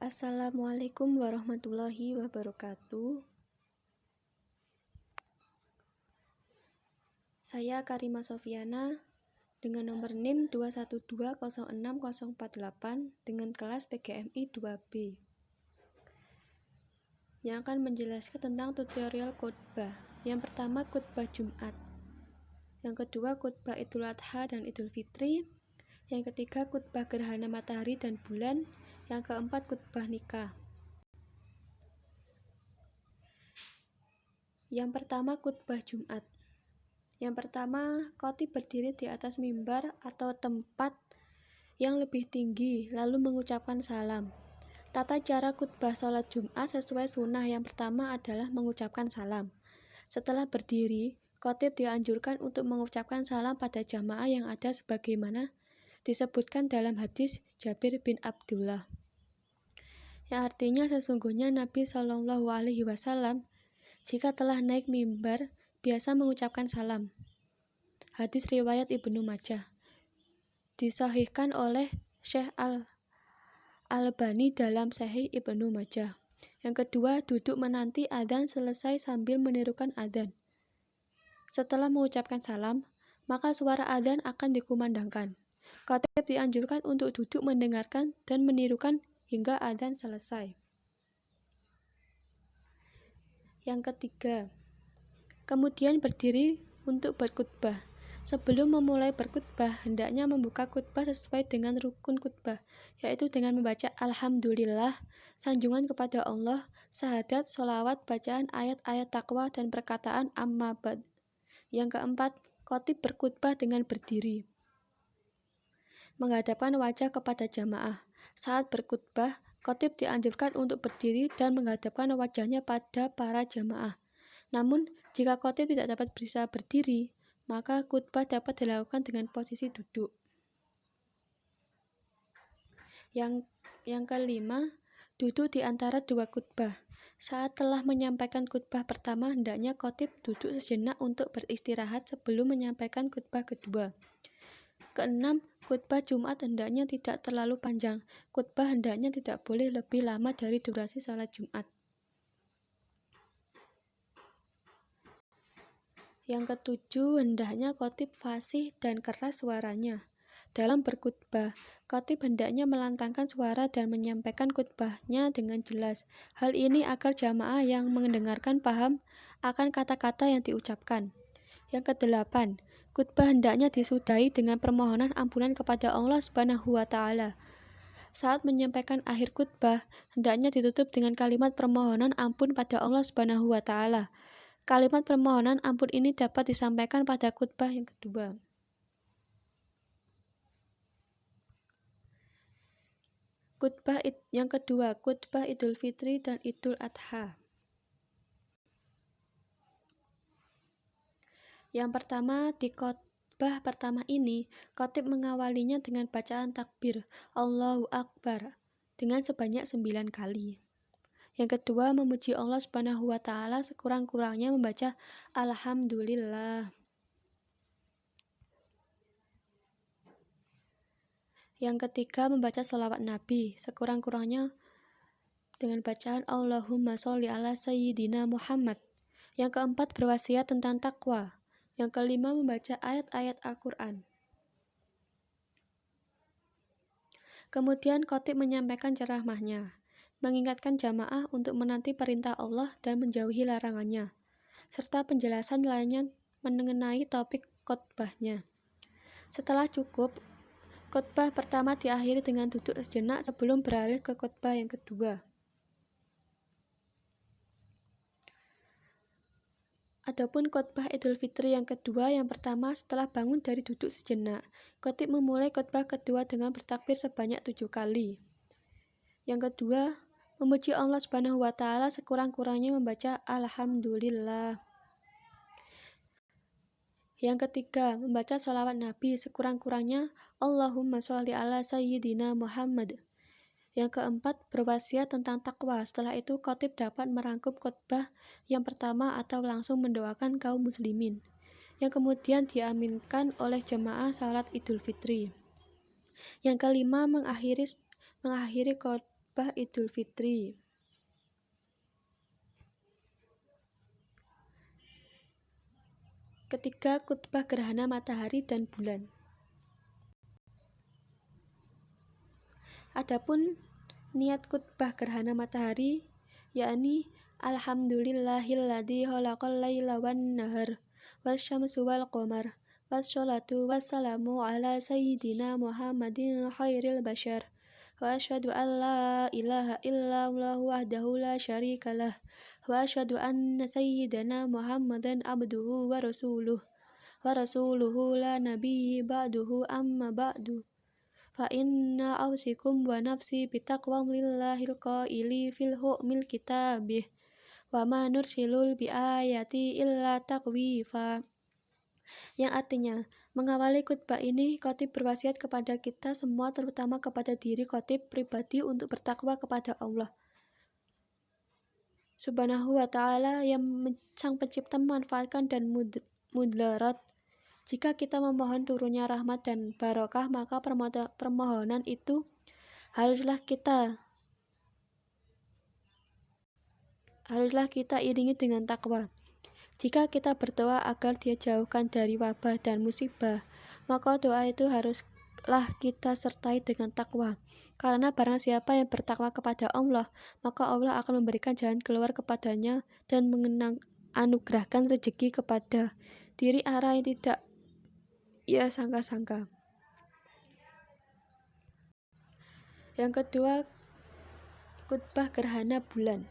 Assalamualaikum warahmatullahi wabarakatuh. Saya Karima Sofiana dengan nomor NIM 212060048 dengan kelas PGMI 2B yang akan menjelaskan tentang tutorial khutbah. Yang pertama, khutbah Jumat. Yang kedua, khutbah Idul Adha dan Idul Fitri. Yang ketiga, khutbah gerhana matahari dan bulan. Yang keempat, khutbah nikah. Yang pertama, khutbah Jumat. Yang pertama, khatib berdiri di atas mimbar atau tempat yang lebih tinggi, lalu mengucapkan salam. Tata cara khutbah sholat Jumat sesuai sunnah. Yang pertama adalah mengucapkan salam. Setelah berdiri, khatib dianjurkan untuk mengucapkan salam pada jamaah yang ada sebagaimana disebutkan dalam hadis Jabir bin Abdullah, yang artinya sesungguhnya Nabi Shallallahu Alaihi Wasallam jika telah naik mimbar biasa mengucapkan salam. Hadis riwayat Ibnu Majah, disahihkan oleh Syekh Al-Albani dalam Sahih Ibnu Majah. Yang kedua, duduk menanti adzan selesai sambil menirukan adzan. Setelah mengucapkan salam, maka suara adzan akan dikumandangkan. Khatib dianjurkan untuk duduk mendengarkan dan menirukan hingga adzan selesai. Yang ketiga, kemudian berdiri untuk berkhutbah. Sebelum memulai berkhutbah, hendaknya membuka khutbah sesuai dengan rukun khutbah, yaitu dengan membaca Alhamdulillah, sanjungan kepada Allah, syahadat, sholawat, bacaan ayat-ayat takwa, dan perkataan amma ba'd. Yang keempat, khatib berkhutbah dengan berdiri, menghadapkan wajah kepada jamaah. Saat berkhutbah, khatib dianjurkan untuk berdiri dan menghadapkan wajahnya pada para jamaah. Namun, jika khatib tidak dapat bisa berdiri, maka khutbah dapat dilakukan dengan posisi duduk. Yang kelima, duduk di antara dua khutbah. Saat telah menyampaikan khutbah pertama, hendaknya khatib duduk sejenak untuk beristirahat sebelum menyampaikan khutbah kedua. Keenam, khutbah Jumat hendaknya tidak terlalu panjang. Khutbah hendaknya tidak boleh lebih lama dari durasi salat Jumat. Yang ketujuh, hendaknya khatib fasih dan keras suaranya. Dalam berkhutbah, khatib hendaknya melantangkan suara dan menyampaikan khutbahnya dengan jelas. Hal ini agar jamaah yang mendengarkan paham akan kata-kata yang diucapkan. Yang kedelapan, khutbah hendaknya disudahi dengan permohonan ampunan kepada Allah Subhanahu wa Ta'ala. Saat menyampaikan akhir khutbah, hendaknya ditutup dengan kalimat permohonan ampun pada Allah Subhanahu wa Ta'ala. Kalimat permohonan ampun ini dapat disampaikan pada khutbah yang kedua. Yang kedua, khutbah Idul Fitri dan Idul Adha. Yang pertama, di khutbah pertama ini, khatib mengawalinya dengan bacaan takbir Allahu Akbar dengan sebanyak 9 kali. Yang kedua, memuji Allah Subhanahu wa Ta'ala sekurang-kurangnya membaca Alhamdulillah. Yang ketiga, membaca sholawat Nabi sekurang-kurangnya dengan bacaan Allahumma sholli ala Sayyidina Muhammad. Yang keempat, berwasiat tentang takwa. Yang kelima, membaca ayat-ayat Al-Quran. Kemudian khatib menyampaikan ceramahnya, mengingatkan jamaah untuk menanti perintah Allah dan menjauhi larangannya, serta penjelasan lainnya mengenai topik khutbahnya. Setelah cukup, khutbah pertama diakhiri dengan duduk sejenak sebelum beralih ke khutbah yang kedua. Adapun khutbah Idul Fitri yang kedua, yang pertama setelah bangun dari duduk sejenak, khatib memulai khutbah kedua dengan bertakbir sebanyak 7 kali. Yang kedua, memuji Allah Subhanahu wa Ta'ala sekurang-kurangnya membaca Alhamdulillah. Yang ketiga, membaca sholawat Nabi sekurang-kurangnya Allahumma sholli ala Sayyidina Muhammad. Yang keempat, berwasiat tentang takwa. Setelah itu, khatib dapat merangkum khutbah yang pertama atau langsung mendoakan kaum muslimin, yang kemudian diaminkan oleh jemaah salat Idul Fitri. Yang kelima, mengakhiri khutbah Idul Fitri. Ketiga, khutbah gerhana matahari dan bulan. Adapun niat khutbah gerhana matahari yakni alhamdulillahilladzi khalaqal laila wan nahar wasyamsu wal qamar wassalatu wassalamu ala sayyidina Muhammadin khairil bashar wa asyhadu an la ilaha illallah wahdahu la syarikalah wa asyhadu anna sayyidina Muhammadan abduhu wa rasuluhu la nabiyyi ba'duhu amma ba'du. Fa inna awsikum wa nafsi bitaqwallillahil qaili fil hukmil kitabih wa ma nursilul bi ayati illa taqwifa. Yang artinya, mengawali khutbah ini khotib berwasiat kepada kita semua, terutama kepada diri khotib pribadi, untuk bertakwa kepada Allah Subhanahu wa ta'ala yang sang pencipta memanfaatkan dan mudarat. Jika kita memohon turunnya rahmat dan barokah, maka permohonan itu haruslah kita iringi dengan takwa. Jika kita berdoa agar Dia jauhkan dari wabah dan musibah, maka doa itu haruslah kita sertai dengan takwa. Karena barang siapa yang bertakwa kepada Allah, maka Allah akan memberikan jalan keluar kepadanya dan menganugerahkan rezeki kepada diri arah yang tidak ia sangka-sangka. Yang kedua, khutbah gerhana bulan,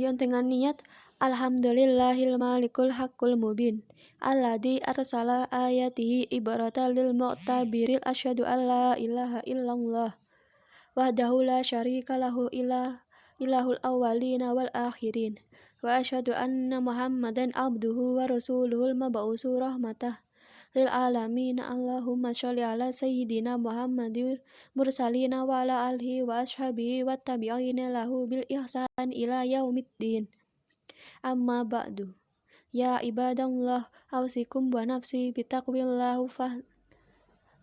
yang dengan niat alhamdulillahil malikul haqqul mubin alladzi arsala ayatihi ibaratan lil mu'tabiril asyhadu an la ilaha illallah wahdahu la syarika lahu ilahul awwalina wal akhirin wa asyhadu anna Muhammadan abduhu wa rasuluhul mab'usu rahmatah lil alamin. Allahumma sholli ala sayyidina Muhammadin mursalina wa ala alihi wa ashabihi wa tabi'ina lahu bil ihsan ila yaumiddin. Amma ba'du. Ya ibadallah, awsikum wa nafsi bitaqwillahu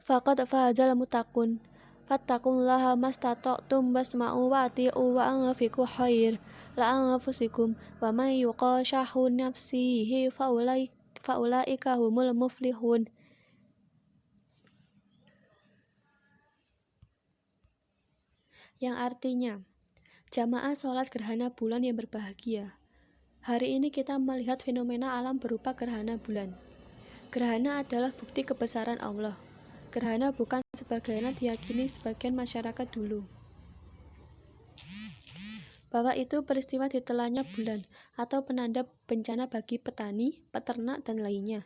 faqad fazal muttaqun. Fattaqullaha mastata'tum wasma'u wa ati'u wa anfiqu khair la'anfusikum wa may yuqashahu nafsihi faulaika humul muflihun. Yang artinya, jamaah sholat gerhana bulan yang berbahagia. Hari ini kita melihat fenomena alam berupa gerhana bulan. Gerhana adalah bukti kebesaran Allah. Gerhana bukan sebagaimana diyakini sebagian masyarakat dulu, bahwa itu peristiwa ditelannya bulan atau penanda bencana bagi petani, peternak, dan lainnya.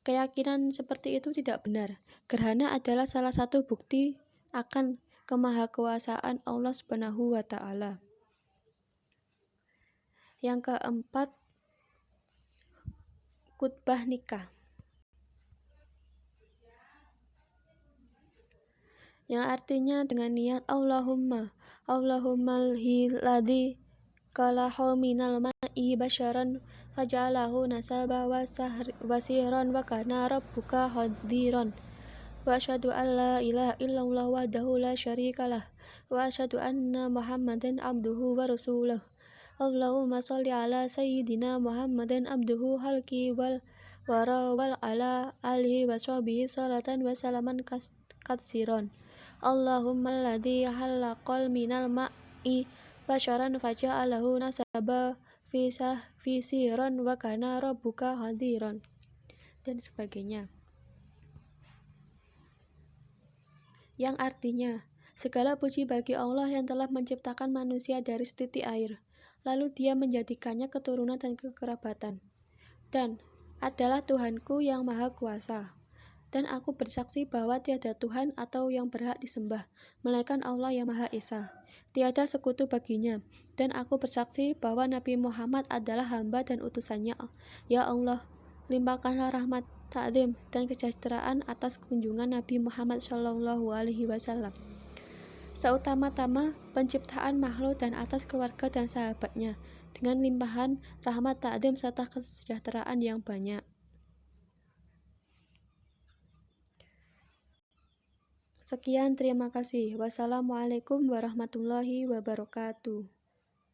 Keyakinan seperti itu tidak benar. Gerhana adalah salah satu bukti akan kemahakuasaan Allah Subhanahu wa ta'ala. Yang keempat, khutbah nikah, yang artinya dengan niat Allahumma alhiladzi kalahu minal ma'i basyaran faja'alahu nasaba wa sihran wa kana rabbuka hadiran wa asyhadu an la ilaha illallah wahdahu la syarikalah wa asyhadu anna Muhammadan abduhu wa rasuluh. Allahumma sholli ala sayyidina Muhammadan abduhu halki wal wara wal ala alihi wa sahbihi salatan wa salaman katsiran. Allahumma alladzi halaqal minal ma'i basyaran faja'alahu nasaba fi sihran wa kana rabbuka hadiran, dan sebagainya. Yang artinya, segala puji bagi Allah yang telah menciptakan manusia dari setitik air, lalu Dia menjadikannya keturunan dan kekerabatan, dan adalah Tuhanku yang maha kuasa. Dan aku bersaksi bahwa tiada Tuhan atau yang berhak disembah, melainkan Allah yang Maha Esa. Tiada sekutu baginya. Dan aku bersaksi bahwa Nabi Muhammad adalah hamba dan utusannya. Ya Allah, limpahkanlah rahmat, ta'zim, dan kesejahteraan atas kunjungan Nabi Muhammad SAW, seutama-tama penciptaan makhluk, dan atas keluarga dan sahabatnya, dengan limpahan rahmat, ta'zim, serta kesejahteraan yang banyak. Sekian, terima kasih. Wassalamualaikum warahmatullahi wabarakatuh.